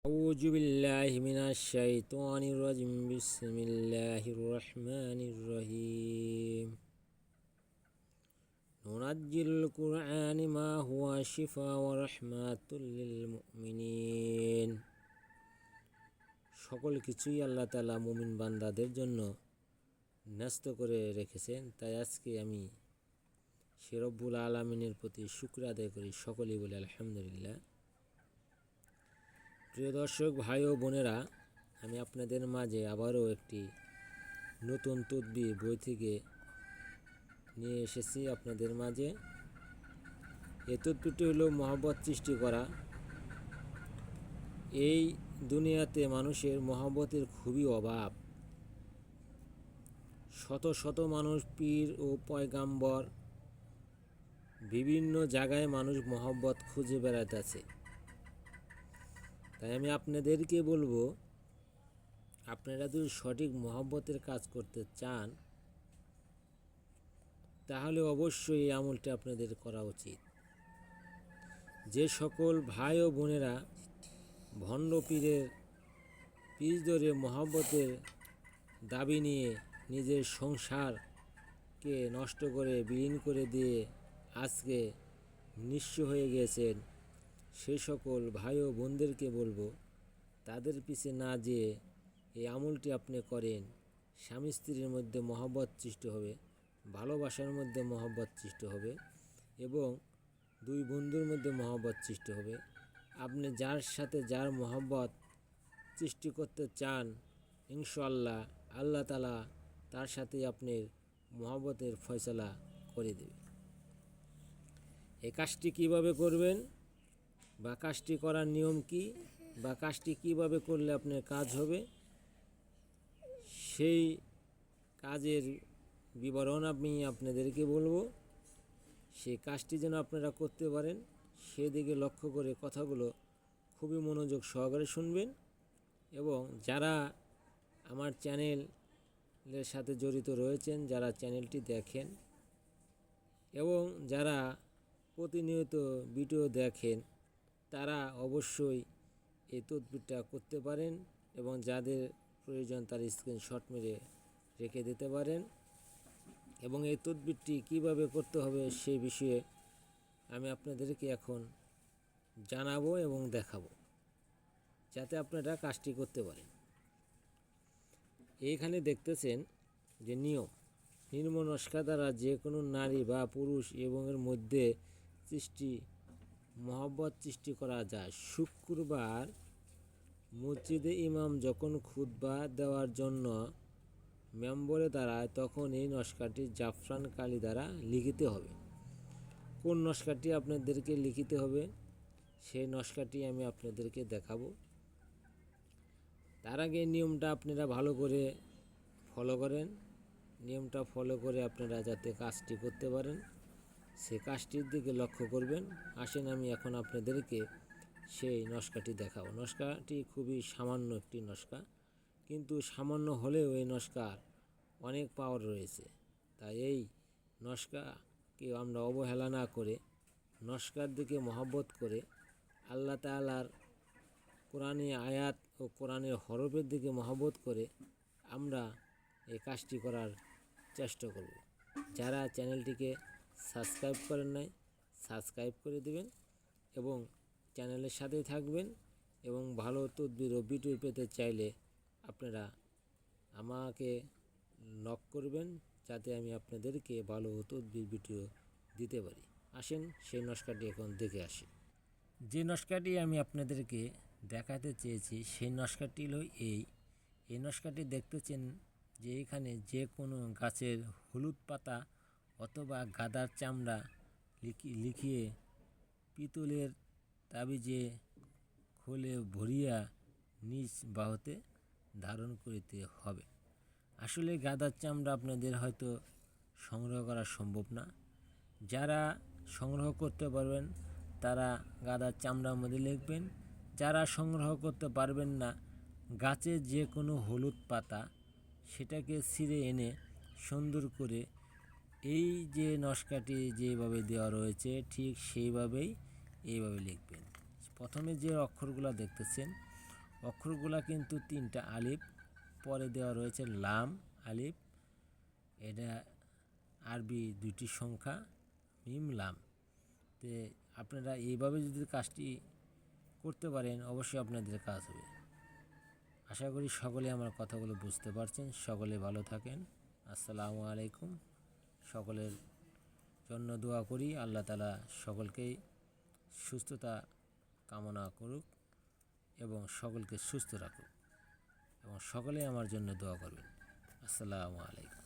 أعوذ بالله من الشيطان الرجيم بسم الله الرحمن الرحيم ننزل القرآن ما هو شفاء ورحمة للمؤمنين সকল কিছুই আল্লাহ তাআলা মুমিন বান্দাদের জন্য ন্যস্ত করে রেখেছেন। তাই আজকে আমি সে রব্বুল আলামিনের প্রতি শুকর আদায় করি। সকলেই বলে আলহামদুলিল্লাহ। প্রিয় দর্শক ভাই ও বোনেরা, আমি আপনাদের মাঝে আবারও একটি নতুন তদবির বই থেকে নিয়ে এসেছি আপনাদের মাঝে। এই তদবিরটি হলো মহব্বত সৃষ্টি করা। এই দুনিয়াতে মানুষের মহব্বতের খুবই অভাব। শত শত মানুষ, পীর ও পয়গাম্বর, বিভিন্ন জায়গায় মানুষ মহব্বত খুঁজে বেড়াতেছে। তাই আমি আপনাদেরকে বলবো, আপনারা যদি সঠিক মহব্বতের কাজ করতে চান তাহলে অবশ্যই এই আমলটি আপনাদের করা উচিত। যে সকল ভাই ও বোনেরা ভণ্ড পীরের পিছ ধরে মহব্বতের দাবি নিয়ে নিজের সংসারকে নষ্ট করে বিলীন করে দিয়ে আজকে নিঃস্ব হয়ে গিয়েছেন, সেই সকল ভাই ও বোনদেরকে বলবো, তাদের পিছে না যেয়ে এই আমলটি আপনি করেন। স্বামী স্ত্রীর মধ্যে মহব্বত সৃষ্টি হবে, ভালোবাসার মধ্যে মহব্বত সৃষ্টি হবে এবং দুই বন্ধুর মধ্যে মহব্বত সৃষ্টি হবে। আপনি যার সাথে যার মহব্বত সৃষ্টি করতে চান, ইনশাআল্লাহ আল্লাহ তাআলা তার সাথে আপনার মহব্বতের ফয়সালা করে দেবে। এই কাজটি কীভাবে করবেন বা কাজটি করার নিয়ম কি বা কাজটি কীভাবে করলে আপনার কাজ হবে, সেই কাজের বিবরণ আমি আপনাদেরকে বলবো। সেই কাজটি যেন আপনারা করতে পারেন সেদিকে লক্ষ্য করে কথাগুলো খুবই মনোযোগ সহকারে শুনবেন। এবং যারা আমার চ্যানেলের সাথে জড়িত রয়েছেন, যারা চ্যানেলটি দেখেন এবং যারা প্রতিনিয়ত ভিডিও দেখেন, তারা অবশ্যই এই তদবিরটা করতে পারেন এবং যাদের প্রয়োজন তার স্ক্রিনশট মেরে রেখে দিতে পারেন। এবং এই তদবিরটি কীভাবে করতে হবে সেই বিষয়ে আমি আপনাদেরকে এখন জানাবো এবং দেখাবো, যাতে আপনারা কাজটি করতে পারেন। এইখানে দেখতেছেন যে নির্মনস্কা দ্বারা যে কোনো নারী বা পুরুষ এবং এর মধ্যে মহব্বত সৃষ্টি করা যায়। শুক্রবার মসজিদে ইমাম যখন খুতবা দেওয়ার জন্য মেম্বরে দাঁড়ায়, তখন এই নস্কাটি জাফরান কালি দ্বারা লিখিতে হবে। কোন নস্কাটি আপনাদেরকে লিখিতে হবে সেই নস্কাটি আমি আপনাদেরকে দেখাবো। তার আগে নিয়মটা আপনারা ভালো করে ফলো করেন। নিয়মটা ফলো করে আপনারা যাতে কাজটি করতে পারেন সে কাজটির দিকে লক্ষ্য করবেন। আসেন আমি এখন আপনাদেরকে সেই নস্কাটি দেখাবো। নস্কাটি খুবই সামান্য একটি নস্কা, কিন্তু সামান্য হলেও এই নস্কার অনেক পাওয়ার রয়েছে। তাই এই নস্কাকে আমরা অবহেলা না করে নস্কার দিকে মহব্বত করে আল্লাহ তাআলার কোরআনী আয়াত ও কোরআনের হরফের দিকে মহব্বত করে আমরা এই কাজটি করার চেষ্টা করব। যারা চ্যানেলটিকে সাবস্ক্রাইব করেন নাই, সাবস্ক্রাইব করে দেবেন এবং চ্যানেলের সাথেই থাকবেন। এবং ভালো তদবির ও ভিডিও পেতে চাইলে আপনারা আমাকে নক করবেন, যাতে আমি আপনাদেরকে ভালো তদবির ভিডিও দিতে পারি। আসেন সেই নস্কাটি এখন দেখে আসি। যে নস্কাটি আমি আপনাদেরকে দেখাতে চেয়েছি সেই নস্কাটি হলো এই নস্কাটি দেখতেছেন যে এখানে যে কোনো গাছের হলুদ পাতা অথবা গাধার চামড়া লিখিয়ে পিতলের তাবিজে খোলে ভরিয়া নিজ বাহুতে ধারণ করিতে হবে। আসলে গাধার চামড়া আপনাদের হয়তো সংগ্রহ করা সম্ভব না। যারা সংগ্রহ করতে পারবেন তারা গাধার চামড়ার মধ্যে লিখবেন। যারা সংগ্রহ করতে পারবেন না, গাছের যে কোনো হলুদ পাতা সেটাকে ছিঁড়ে এনে সুন্দর করে এই যে নস্কাটি যেভাবে দেওয়া রয়েছে ঠিক সেইভাবেই এইভাবে লিখবেন। প্রথমে যে অক্ষরগুলো দেখতেছেন অক্ষরগুলা কিন্তু 3টা আলিফ, পরে দেওয়া রয়েছে লাম আলিফ, এটা আরবি 2টি সংখ্যা মিম লাম। তো আপনারা এইভাবে যদি কাজটি করতে পারেন অবশ্যই আপনাদের কাজ হবে। আশা করি সকলে আমার কথাগুলো বুঝতে পারছেন। সকলে ভালো থাকেন। আসসালামু আলাইকুম। সকলের জন্য দোয়া করি, আল্লাহ তাআলা সকলকেই সুস্থতা কামনা করুক এবং সকলকে সুস্থ রাখুক এবং সকলেই আমার জন্য দোয়া করবেন। আসসালামু আলাইকুম।